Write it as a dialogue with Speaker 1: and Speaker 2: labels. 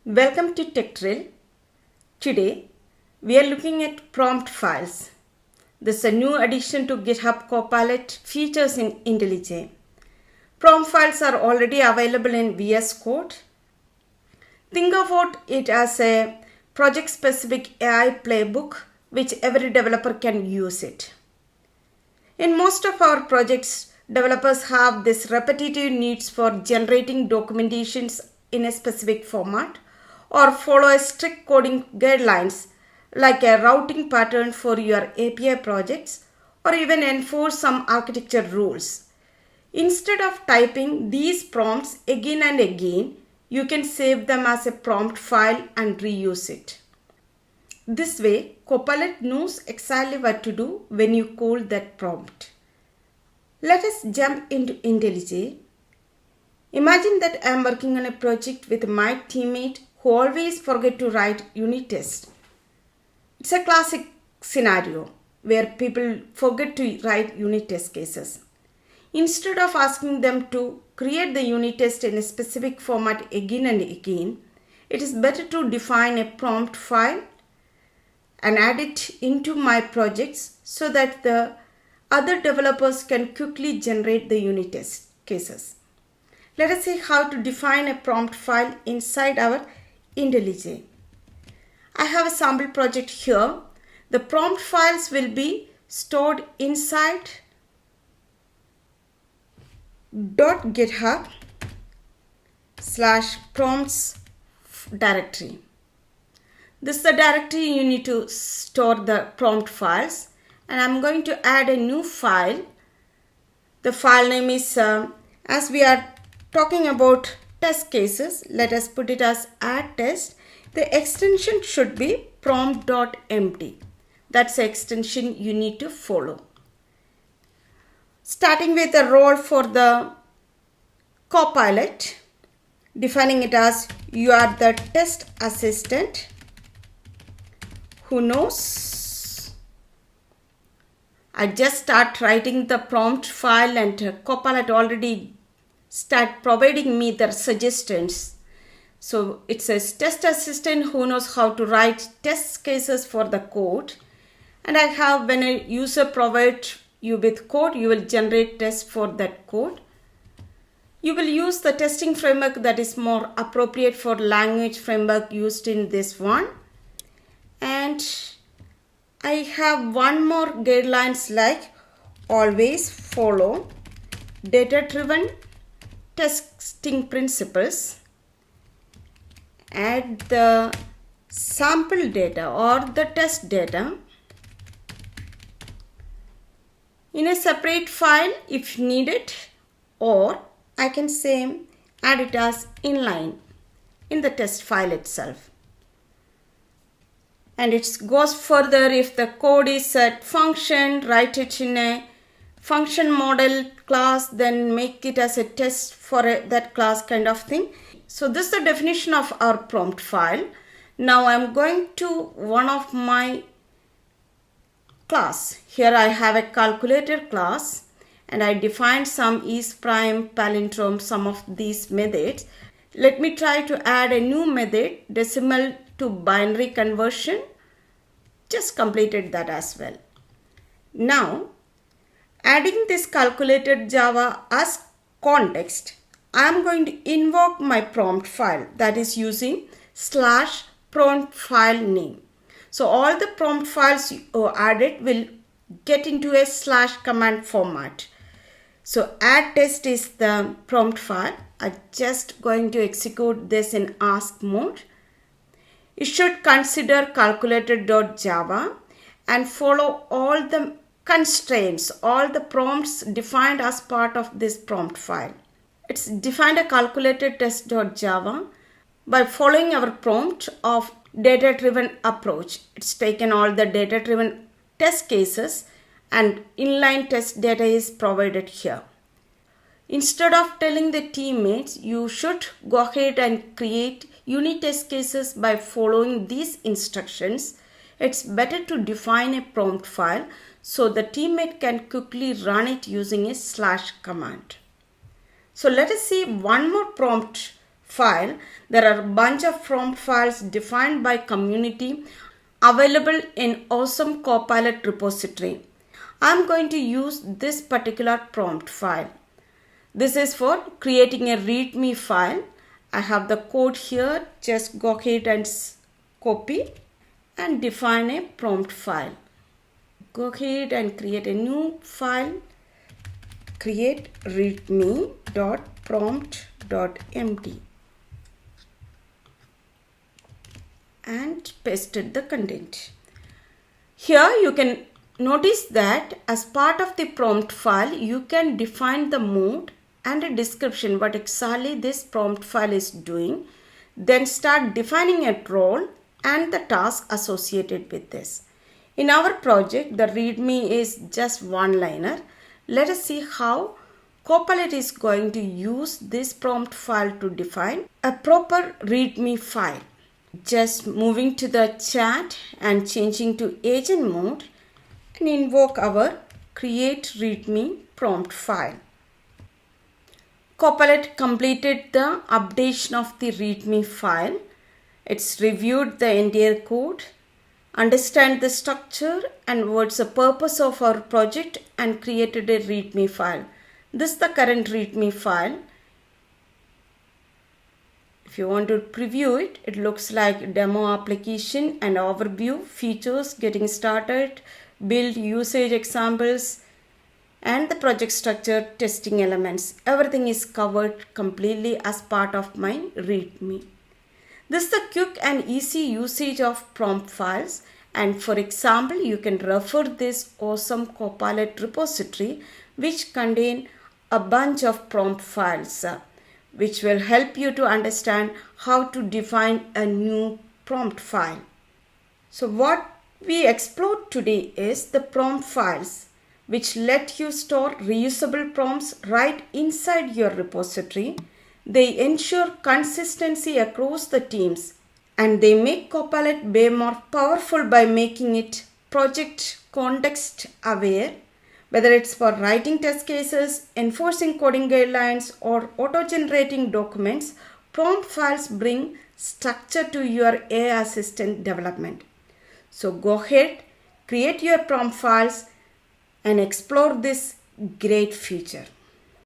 Speaker 1: Welcome to TechRill. Today, we are looking at prompt files. This is a new addition to GitHub Copilot features in IntelliJ. Prompt files are already available in VS Code. Think about it as a project-specific AI playbook which every developer can use it. In most of our projects, developers have this repetitive needs for generating documentations in a specific format or follow a strict coding guidelines like a routing pattern for your API projects or even enforce some architecture rules. Instead of typing these prompts again and again, you can save them as a prompt file and reuse it. This way, Copilot knows exactly what to do when you call that prompt. Let us jump into IntelliJ. Imagine that I am working on a project with my teammate who always forget to write unit tests. It's a classic scenario where people forget to write unit test cases. Instead of asking them to create the unit test in a specific format again and again, it is better to define a prompt file and add it into my projects so that the other developers can quickly generate the unit test cases. Let us see how to define a prompt file inside our IntelliJ. I have a sample project here. The prompt files will be stored inside .github/prompts directory. This is the directory you need to store the prompt files, and I'm going to add a new file. The file name is, as we are talking about test cases, let us put it as add test. The extension should be prompt.md. That's the extension you need to follow. Starting with a role for the Copilot, defining it as you are the test assistant who knows. I just start writing the prompt file and Copilot already start providing me the suggestions. So it says test assistant who knows how to write test cases for the code. And I have, when a user provides you with code, you will generate tests for that code. You will use the testing framework that is more appropriate for language framework used in this one. And I have one more guidelines like always follow data-driven testing principles. Add the sample data or the test data in a separate file if needed, or I can say add it as inline in the test file itself. And it goes further, if the code is a function, write it in a function model class, then make it as a test for that class kind of thing. So this is the definition of our prompt file. Now I'm going to one of my class. Here I have a calculator class and I defined some is prime, palindrome, some of these methods. Let me try to add a new method, decimal to binary conversion. Just completed that as well. Now adding this calculated Java as context, I am going to invoke my prompt file that is using /prompt file name. So all the prompt files you added will get into a / command format. So add test is the prompt file. I'm just going to execute this in ask mode. You should consider calculator.java and follow all the constraints, all the prompts defined as part of this prompt file. It's defined a calculator test.java by following our prompt of data-driven approach. It's taken all the data-driven test cases and inline test data is provided here. Instead of telling the teammates, you should go ahead and create unit test cases by following these instructions. It's better to define a prompt file so the teammate can quickly run it using a / command. So let us see one more prompt file, there are a bunch of prompt files defined by community available in Awesome Copilot repository. I'm going to use this particular prompt file. This is for creating a README file. I have the code here. Just go ahead and copy and define a prompt file. Go ahead and create a new file. Create readme.prompt.md and pasted the content. Here you can notice that as part of the prompt file, you can define the mode and a description what exactly this prompt file is doing. Then start defining a role and the task associated with this. In our project, the README is just one-liner. Let us see how Copilot is going to use this prompt file to define a proper README file. Just moving to the chat and changing to agent mode and invoke our create README prompt file. Copilot completed the updation of the README file. It's reviewed the entire code, understand the structure and what's the purpose of our project and created a README file. This is the current README file. If you want to preview it, it looks like demo application and overview, features, getting started, build, usage examples, and the project structure, testing elements. Everything is covered completely as part of my README. This is the quick and easy usage of prompt files, and for example, you can refer this Awesome Copilot repository which contain a bunch of prompt files which will help you to understand how to define a new prompt file. So what we explored today is the prompt files which let you store reusable prompts right inside your repository. They ensure consistency across the teams and they make Copilot way more powerful by making it project context aware. Whether it's for writing test cases, enforcing coding guidelines, or auto-generating documents, prompt files bring structure to your AI assistant development. So go ahead, create your prompt files and explore this great feature.